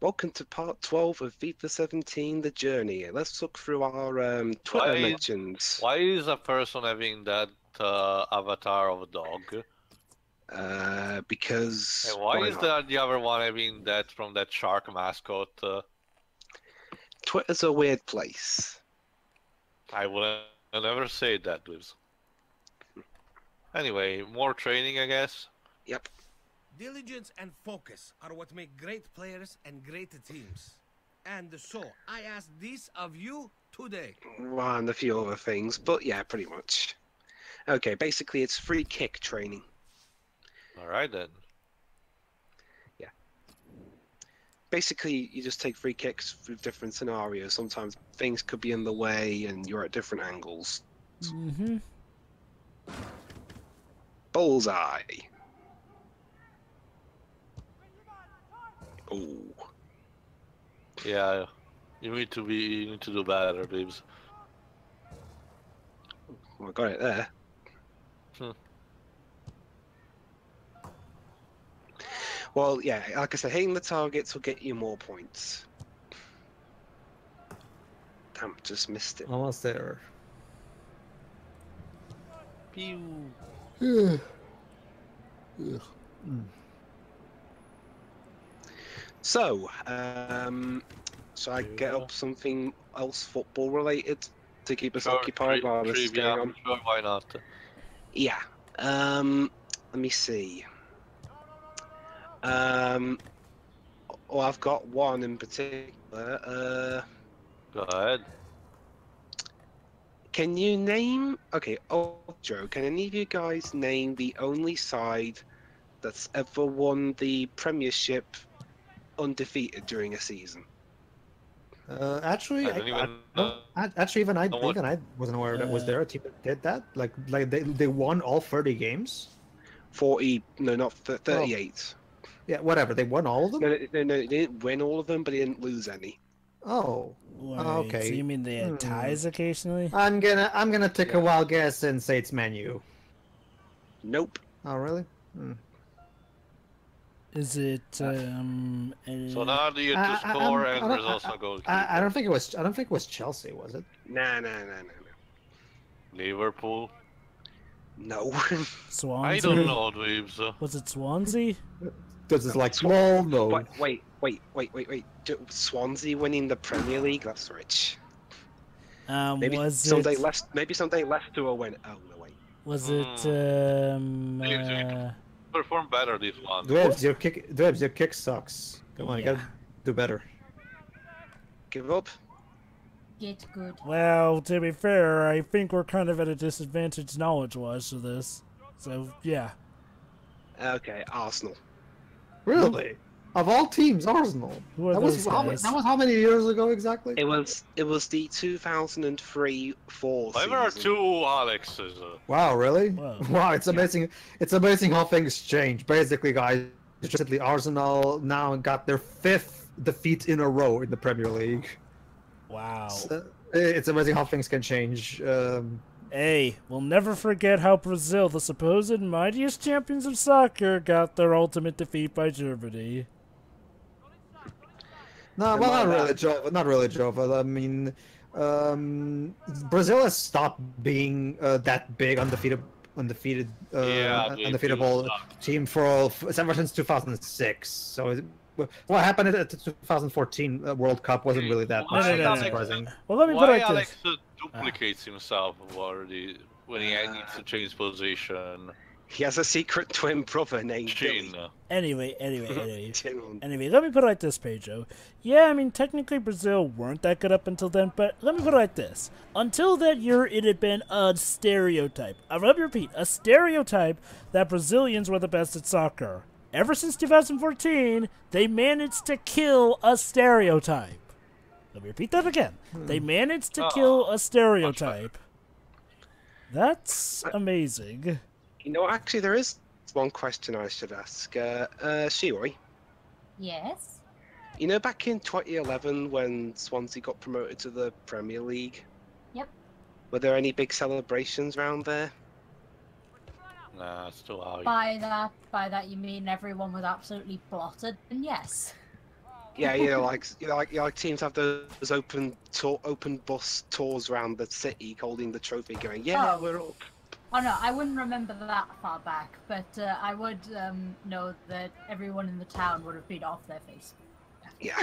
Welcome to part 12 of FIFA 17, The Journey. Let's look through our Twitter mentions. Why is a person having that avatar of a dog? Because... And why is the other one having that from that shark mascot? Twitter's a weird place. I would never say that, Dwibs. Anyway, more training, I guess. Yep. Diligence and focus are what make great players and great teams. And so, I ask this of you today. Well, and a few other things, but yeah, pretty much. Okay, basically it's free kick training. Alright then. Yeah. Basically, you just take free kicks through different scenarios. Sometimes things could be in the way and you're at different angles. Mm-hmm. Bullseye. Oh. Yeah, you need to do better, babes. Well, I got it there. Well, yeah, like I said, hitting the targets will get you more points. Damn, just missed it. Almost there. Pew. So, so I get up something else football related to keep us occupied while this is going on? Sure, why not? Yeah. Let me see. Well, I've got one in particular. Go ahead. Can you name... Okay, Joe, can any of you guys name the only side that's ever won the Premiership undefeated during a season? Actually, even I wasn't aware that was there a team that did that. Like they won all 30 games. 40? No, not 38. Oh. Yeah, whatever. They won all of them. No, they didn't win all of them, but they didn't lose any. Oh, okay. So you mean they had ties occasionally? I'm gonna take a wild guess and say it's Man U. Nope. Oh, really? Is it? So now do you to score and there's also a goalkeeper. I don't think it was. I don't think it was Chelsea, was it? Nah. Liverpool. No. Swansea. I don't know, Dwibs. Was it Swansea? This is like small. No. Wait. Swansea winning the Premier League? That's rich. Maybe someday Leicester will win. Oh no, wait. Was it? Perform better this one. Dwibs, your kick sucks. Come on, you gotta do better. Give up. Get good. Well, to be fair, I think we're kind of at a disadvantage knowledge-wise for this. So yeah. Okay, Arsenal. Really? Of all teams, Arsenal. Who are that those was guys? how many years ago exactly? It was the 2003-4 season. There are two Alexes. Wow, really? Whoa. Wow, it's amazing. It's amazing how things change. Basically, guys, recently Arsenal now got their 5th defeat in a row in the Premier League. Wow. It's amazing how things can change. Hey, we'll never forget how Brazil, the supposed mightiest champions of soccer, got their ultimate defeat by Germany. No, well, not really, Jova. I mean, Brazil has stopped being that big undefeated team ever since 2006. So what happened at the 2014 World Cup wasn't really that surprising. Well, let me put it like Alex this. duplicates himself already when he needs to change position. He has a secret twin brother named Chin. Anyway, let me put it like this, Pedro. Yeah, I mean, technically Brazil weren't that good up until then, but let me put it like this. Until that year, it had been a stereotype. Let me repeat, a stereotype that Brazilians were the best at soccer. Ever since 2014, they managed to kill a stereotype. Let me repeat that again. They managed to kill a stereotype. That's amazing. You know, actually, there is one question I should ask. Shiori? Yes? You know, back in 2011 when Swansea got promoted to the Premier League? Yep. Were there any big celebrations around there? Nah, it's too high. By that you mean everyone was absolutely blotted? And yes. Yeah, like teams have those open bus tours around the city, holding the trophy, going, yeah, Oh. we're up. Oh no, I wouldn't remember that far back, but I would know that everyone in the town would have been off their face. Yeah,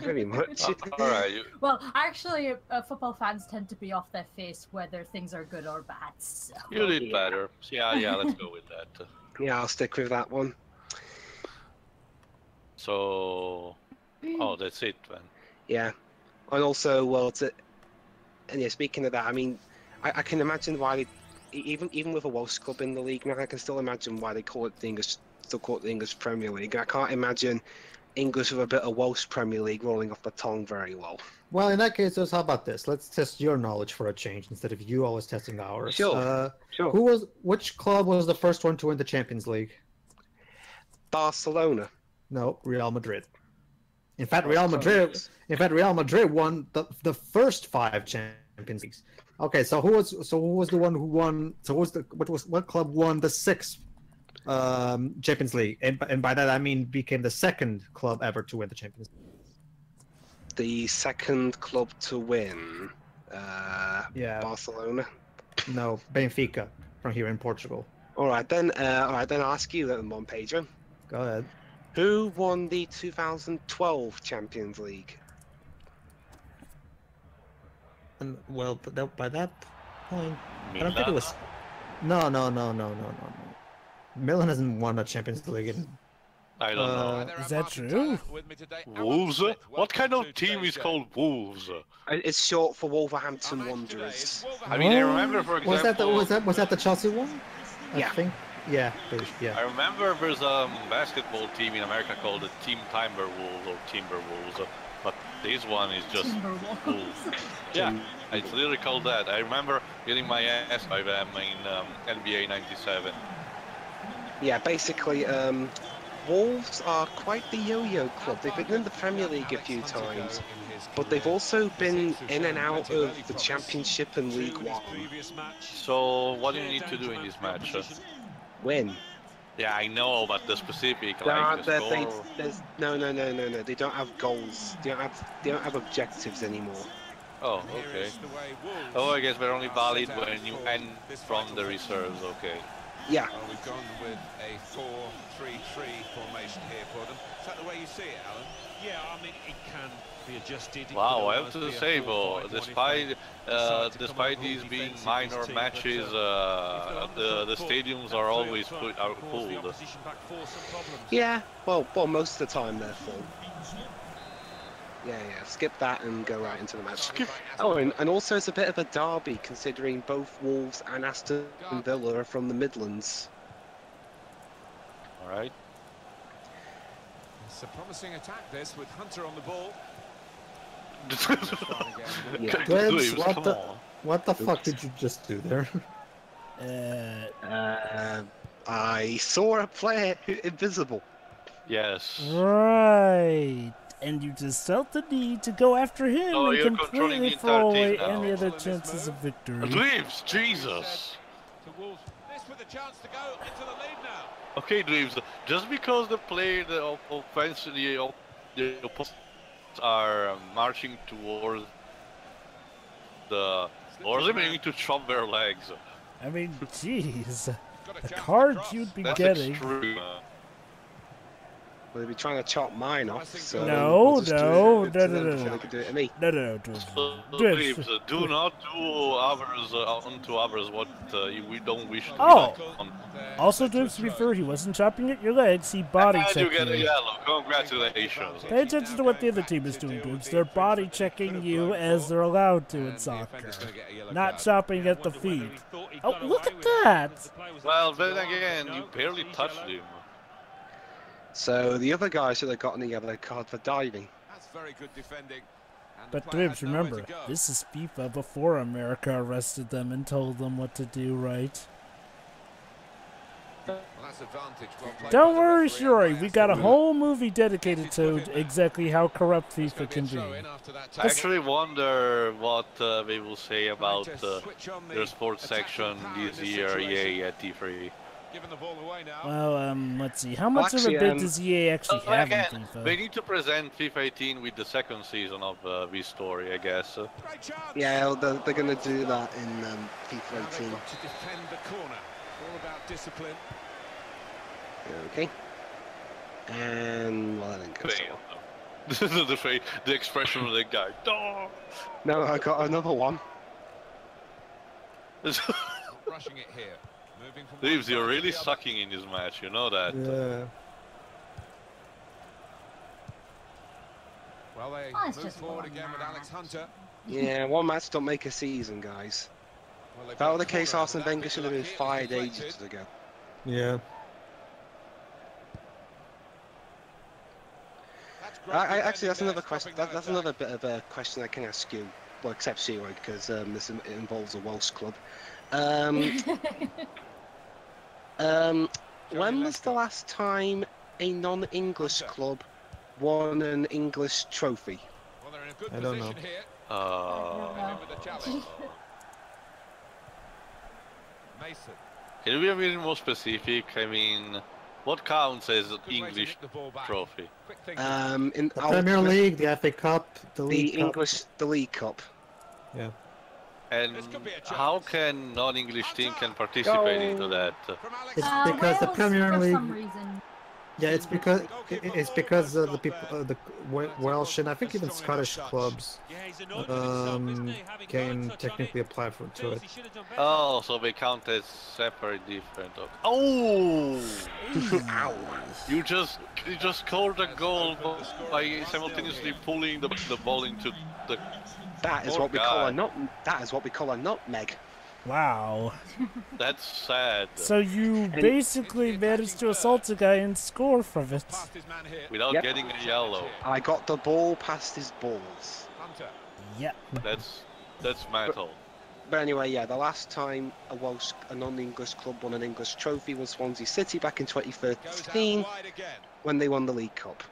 pretty much. All right. Well, actually, football fans tend to be off their face whether things are good or bad. So. You did better. Yeah, let's go with that. Yeah, I'll stick with that one. So, that's it, then. Yeah, and also, well, and yeah, speaking of that, I mean, I can imagine why they, even with a Welsh club in the league now, I can still imagine why they call it the English Premier League. I can't imagine English with a bit of Welsh Premier League rolling off the tongue very well. Well, in that case, how about this? Let's test your knowledge for a change instead of you always testing ours. Sure. Which club was the first one to win the Champions League? Barcelona. No, Real Madrid. In fact, Real Madrid won the first 5 Champions Leagues. Okay, so who was the one who won? So what club won the 6th Champions League? And by that I mean became the second club ever to win the Champions League. The second club to win. Yeah. Barcelona. No, Benfica from here in Portugal. All right then. I'll ask you then, one, Pedro. Go ahead. Who won the 2012 Champions League? And well, by that point, I don't Milan? think it was. No. Milan hasn't won a Champions League in. I don't know. Is that true? Wolves? What kind of team is called Wolves? It's short for Wolverhampton Wanderers. I mean, I remember, for example... Was that the Chelsea one? Yeah. I think. Yeah. I remember there's a basketball team in America called the Team Timberwolves or Timberwolves, but this one is just Wolves. Yeah, it's literally called that. I remember getting my ass by them in NBA '97. Yeah, basically, Wolves are quite the yo-yo club. They've been in the Premier League a few times, but they've also been in and out of the Championship and League One. So, what do you need to do in this match? Win. Yeah, I know, but the specific, No, like the score... no. They don't have goals. They don't have objectives anymore. Oh, okay. Oh, I guess they're only valid when you end from the reserves, okay. Yeah. Well, we've gone with a 4-3-3 formation here for them. Is that the way you see it, Alan? Yeah, I mean, it can be adjusted. Wow, I have to say, though, despite these being minor matches, the stadiums are always full. Yeah, well, most of the time they're full. Yeah, skip that and go right into the match. Oh, and also it's a bit of a derby, considering both Wolves and Aston Villa are from the Midlands. All right. It's a promising attack, this, with Hunter on the ball. Dwibs, what the fuck did you just do there? I saw a player invisible. Yes. Right. And you just felt the need to go after him Oh, and you're controlling completely the throw entire away team now. any other chances of victory. Dwibs, Jesus. To Wolves. This with a chance to go into the lead now. Okay, Dwibs, just because the offense, the opponents are marching towards the... Or they need to chop their legs. I mean, jeez. The cards you'd be That's getting. extreme. Well, they'd be trying to chop mine off, so... No. They could do it to me. No, Dwibs, do not do others onto others what we don't wish to Oh. be on. Also, Dwibs, to be fair, he wasn't chopping at your legs, he body And you checked get a you. yellow. Congratulations. Pay attention to what the other team is doing, Dwibs. They're body checking you as they're allowed to in soccer. Not chopping at the feet. Oh, look at that! Well, then again, you barely touched him. So the other guy should have gotten a yellow card for diving. That's very good defending. And the But player Dwibs, has nowhere remember, to go. this is FIFA before America arrested them and told them what to do, right? Well, that's advantage. Well played Don't by the worry, referee Shuri, and we got a by whole movie dedicated to exactly how corrupt It's gonna FIFA be can a be. throw-in after that I tackle. actually wonder what they will say about Trying to switch on the their sports attack section power in this this year, situation. EA at T3. Giving the ball away now. Well, let's see. How much of a bid does EA actually have again, on FIFA? they need to present FIFA 18 with the second season of this story, I guess. Yeah, they're going to do that in FIFA 18. To defend the corner. All about discipline. Okay. And well, that didn't go so well. The expression of the guy. No, I got another one. Rushing it here. Moving from Dwibs, you're really sucking in this match, you know that. Yeah. Well, they it's move just forward one again with Alex match. Hunter. Yeah, one match don't make a season, guys. Well, If that were the case, Arsene Wenger should have been fired ages ago. Yeah. Actually, that's another question. That's another bit of a question I can ask you. Well, except Zero, because this involves a Welsh club. When was the last time a non-English club won an English trophy? Well, they're in a good I don't know. position here. With the challenge. Mason. Can you be a bit more specific? I mean, what counts as an English trophy? In The Premier League, the FA Cup, the League Cup. the League Cup. Yeah. And how can non-English team can participate into that? It's because the Wales, Premier for League. some reason. Yeah, it's because the people, the Welsh and I think even Scottish clubs can technically apply to it. Oh, so they count as separate, different. Oh! Ow! You just scored a goal by simultaneously pulling the ball into the. That is what we call a That is what we call a nutmeg. Wow. That's sad. So you basically managed to assault a guy and score from it. Without getting a yellow. I got the ball past his balls. Yeah. That's metal. But anyway, yeah, the last time a non-English club won an English trophy was Swansea City back in 2013 when they won the League Cup.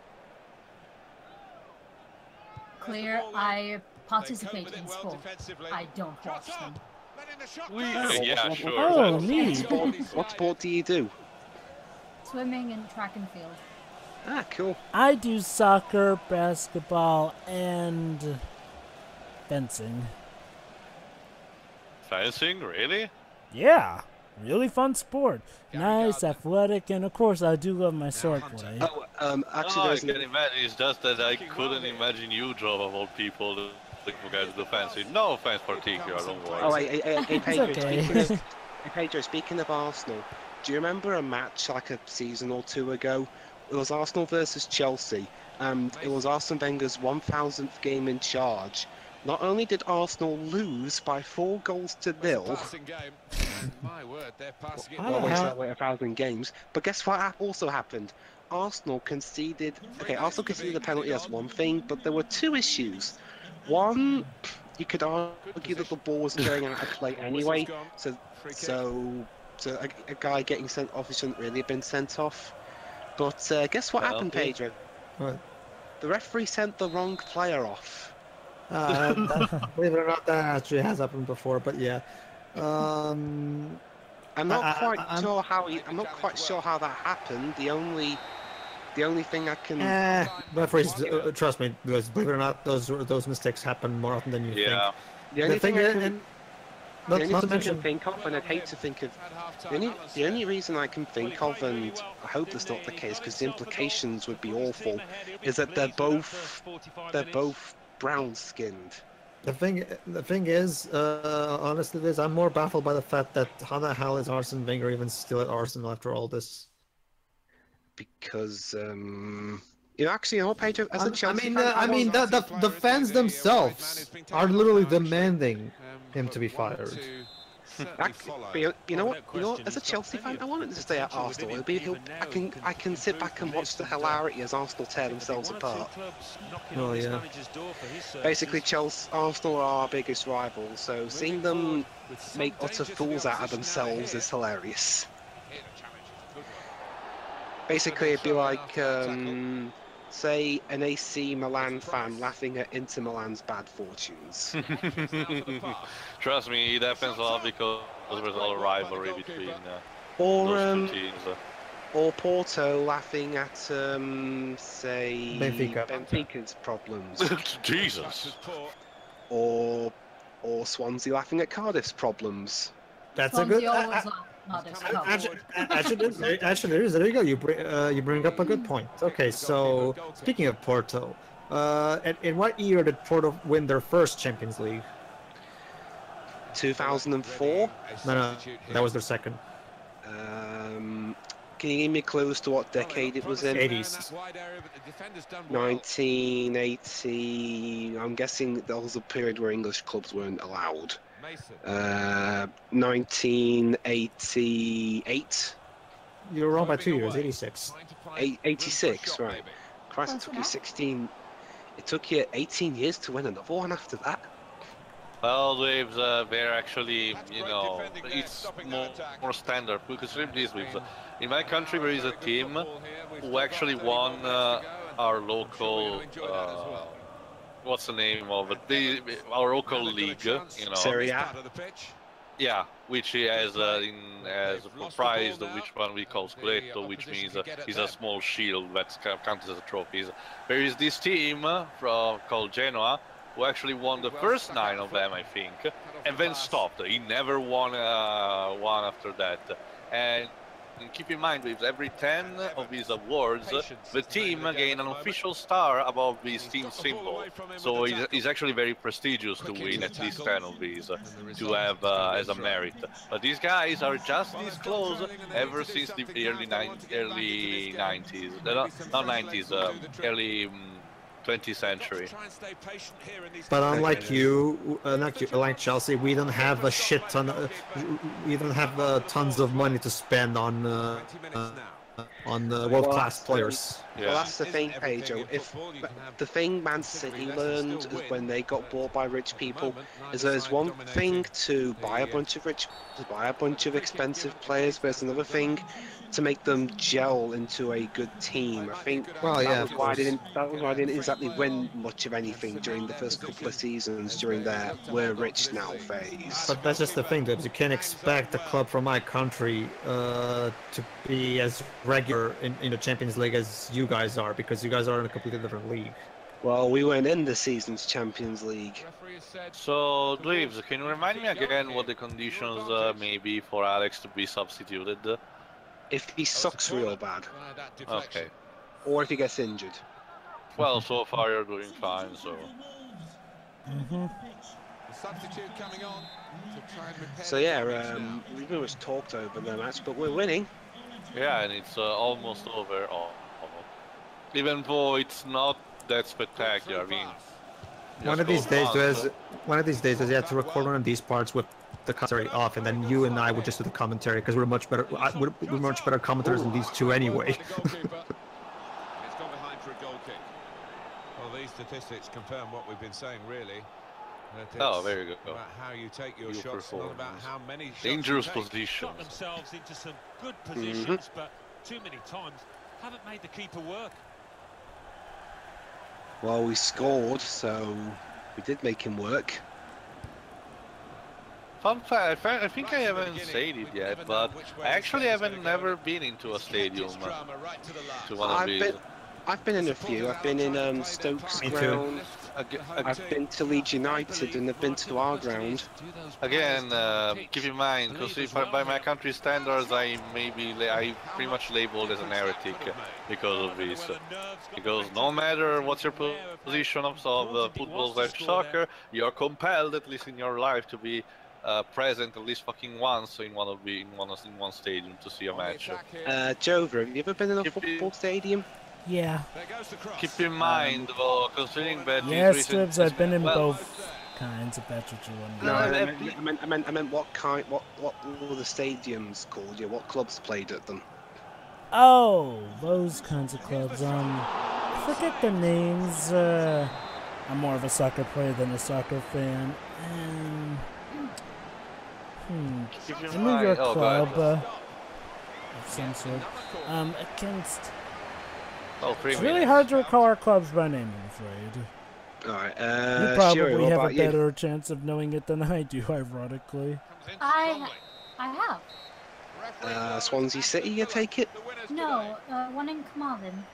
Clear, I participate in sport. I don't watch them. Yeah, sure. Oh, neat. What sport do you do? Swimming and track and field. Ah, cool. I do soccer, basketball, and fencing. Fencing, really? Yeah, really fun sport. Nice, athletic, and of course I do love my swordplay. Oh, actually, I can imagine. It's just that I couldn't imagine you, job of all people, the guys do fencing. No offense, particular. Don't worry. Oh, hey, Pedro. Okay. Pedro, speaking of Arsenal, do you remember a match like a season or two ago? It was Arsenal versus Chelsea, and it was Arsene Wenger's 1,000th game in charge. Not only did Arsenal lose by 4 goals to 0, My word, they're passing it. well, that way 1,000 games. But guess what also happened? Arsenal conceded. Okay, Arsenal conceded the penalty as one thing, but there were 2 issues. One, you could argue that the ball wasn't going out of play anyway, so a guy getting sent off shouldn't really have been sent off. But guess what happened, Pedro? What? The referee sent the wrong player off. Believe it or not, that actually has happened before. But yeah, I'm not quite sure how. I'm not quite sure how that happened. The only thing I can. Referees, trust me, because believe it or not, those mistakes happen more often than you think. The only thing I can. Not The to only thing I mention, can think of, and I'd hate to think of, the only reason I can think of, and I hope that's not the case, because the implications would be awful, is that they're both brown-skinned. the thing is, honestly, Liz, I'm more baffled by the fact that how the hell is Arsene Wenger even still at Arsenal after all this? Because actually, Pedro, as a Chelsea fan, the fans themselves are literally demanding him to be fired. You know what? As a Chelsea fan, I want him to stay at Arsenal. I can sit back and watch the hilarity as Arsenal tear themselves apart. Oh yeah. Basically, Arsenal are our biggest rivals, so seeing them make utter fools out of themselves is hilarious. Basically, it'd be like, say, an AC Milan fan laughing at Inter Milan's bad fortunes. Trust me, it happens a lot because there's a lot of rivalry between. Or Porto laughing at, say, Benfica's problems. Jesus. Or Swansea laughing at Cardiff's problems. That's a good. Actually, there you go. You bring up a good point. Okay, so speaking of Porto, in what year did Porto win their first Champions League? 2004. No, that was their second. Can you give me clues to what decade it was in? 80s. 1980. I'm guessing that was a period where English clubs weren't allowed. 1988. You're wrong by 2 years. 86. 86, right? Christ, it took you 16. It took you 18 years to win another one after that. Well, Dwibs, they're actually, you know, it's more standard. Because in my country there is a team who actually won our local, what's the name of it? Our local league, you know. Serie A. Yeah, which has as a prize, which one we call Scudetto, which means is a small shield that counts as a trophy. There is this team called Genoa, who actually won the first 9 of them, I think, and then stopped. He never won one after that. And keep in mind, with every 10 of these awards, the team gained an official star above this team symbol. So it's actually very prestigious to win at least 10 of these, to have as a merit. But these guys are just this close ever since the early 90s. Not 90s, early 20th century. But unlike you, like Chelsea, we don't have a shit ton. We don't have tons of money to spend on world-class players. Yeah. Well, that's the thing, Pedro. If the thing Man City learned is when they got bought by rich people, is there's one thing to buy a bunch of expensive players, but there's another thing to make them gel into a good team. I think that was why I didn't exactly win much of anything during the first couple of seasons during their "we're rich now" phase. But that's just the thing, that you can't expect a club from my country to be as regular in the Champions League as you guys are, because you guys are in a completely different league. Well, we weren't in the season's Champions League. So, Dwibs, can you remind me again what the conditions may be for Alex to be substituted? If he sucks real bad. Okay. Or if he gets injured. Well, so far you're doing fine, so... So yeah, we pretty much talked over the match, but we're winning. Yeah, and it's almost over. Even though it's not that spectacular, I mean... One of these days, you have to record one of these parts with the commentary off, and then you and I would just do the commentary, because we're much better. We're much better commentators than these two anyway. It's gone behind for a goal kick. Well, these statistics confirm what we've been saying, really. Oh, there you go. About how you take your shots, not about how many shots dangerous positions. Got themselves into some good positions, but too many times haven't made the keeper work. Well, we scored, so we did make him work. Fun fact, I think I haven't said it yet, but I actually haven't never been into a stadium to one of these. I've been in a few. I've been in Stoke's ground. I've been to Leeds United, and I've been to our ground. Again, keep in mind, because by my country standards, I pretty much labeled as an heretic because of this. Because no matter what's your position of football/soccer, you're compelled, at least in your life, to be present at least fucking once in one stadium to see a match. Jover, have you ever been in a football stadium? Yeah. Keep in mind, though, considering that yes, Dwibs, I've been in both kinds. If that's what you want to know. I meant what kind? What were the stadiums called? Yeah, what clubs played at them? Oh, those kinds of clubs. I forget the names. I'm more of a soccer player than a soccer fan. A New York club of some sort. Against. It's really hard to recall our clubs by name, I'm afraid. Alright, you probably have a better chance of knowing it than I do, ironically. I have. Swansea City, I take it? No, one in Carmarthen.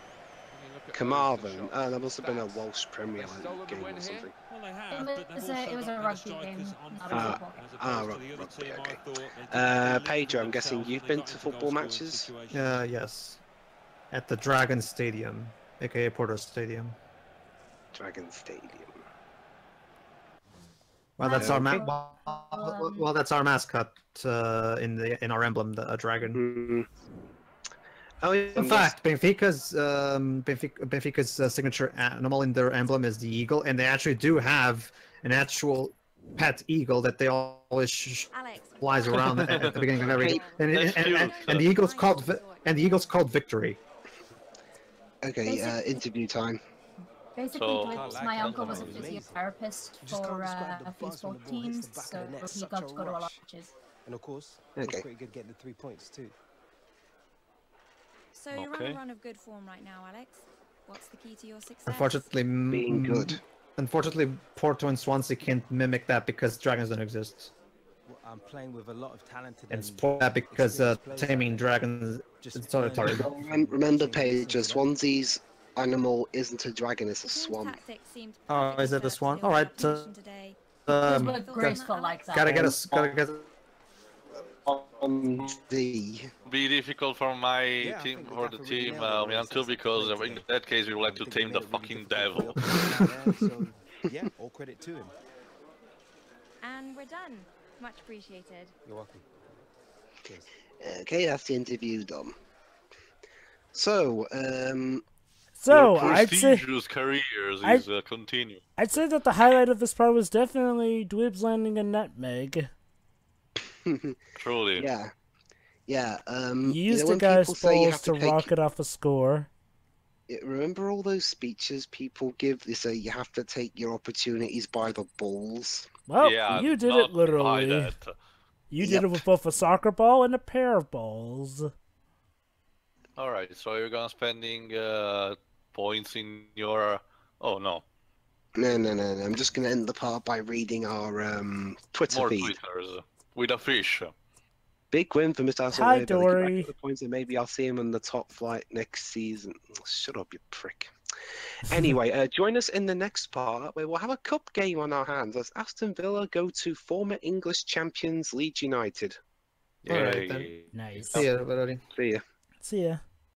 Carmarthen. That must have been a Welsh Premier League game or something. Well, they have, but they've also It was got a better rugby strikers game, on not a form, football. as opposed to the other Rugby, team. I okay. thought they didn't believe Pedro, in I'm guessing themselves you've when they been got to into football goal-scoring matches? situations. Yes. At the Dragon Stadium, aka Porter Stadium. Dragon Stadium. Well, that's our Okay. well, that's our mascot in our emblem, the dragon. Mm. Oh, yeah, In fact, Benfica's signature animal in their emblem is the eagle, and they actually do have an actual pet eagle that they always flies around at the beginning of every game. And the eagle's called Victory. Okay, interview time. Basically, So- Dwibs, my uncle was a physiotherapist for baseball teams, so he got to go to a lot of matches. And of course, Okay. it's pretty good getting the 3 points too. So you're on Okay. a run of good form right now, Alex. What's the key to your success? Unfortunately, Being good. Unfortunately, Porto and Swansea can't mimic that because dragons don't exist. Well, I'm playing with a lot of talented And spoil that because taming dragons. Sorry. Remember, Paige, Swansea's animal isn't a dragon, it's a The team's swan. tactics seemed Oh, perfectly is it the set swan? to All your right. position today. Just Um, look graceful like that. gotta get On the Be difficult for my Yeah, I team, think the for the gaffer really team, nailed it. Milan too, because in that case we would like to tame the fucking devil. So, yeah, all credit to him. And we're done. Much appreciated. You're welcome. Cheers. Okay, that's the interview done. So, So Your I'd say prestigious careers I- is continue. I'd say that the highlight of this part was definitely Dwibs landing a nutmeg. Truly. yeah. You used when the guy's people say you balls have to to take- rocket off a score. Remember all those speeches people give? They say you have to take your opportunities by the balls. Well, Yeah, you did not it literally. by that. You did Yep. it with both a soccer ball and a pair of balls. Alright, so you're gonna spending points in your... Oh no, No. I'm just going to end the part by reading our Twitter more feed. Twitters. With a fish. Big win for Mr. Hasselweber. Hi, They keep Dory. racking the points and maybe I'll see him on the top flight next season. Shut up, you prick. Anyway, join us in the next part where we'll have a cup game on our hands as Aston Villa go to former English champions Leeds United. Alright, Yay. Nice. See ya, everybody. See ya. See ya.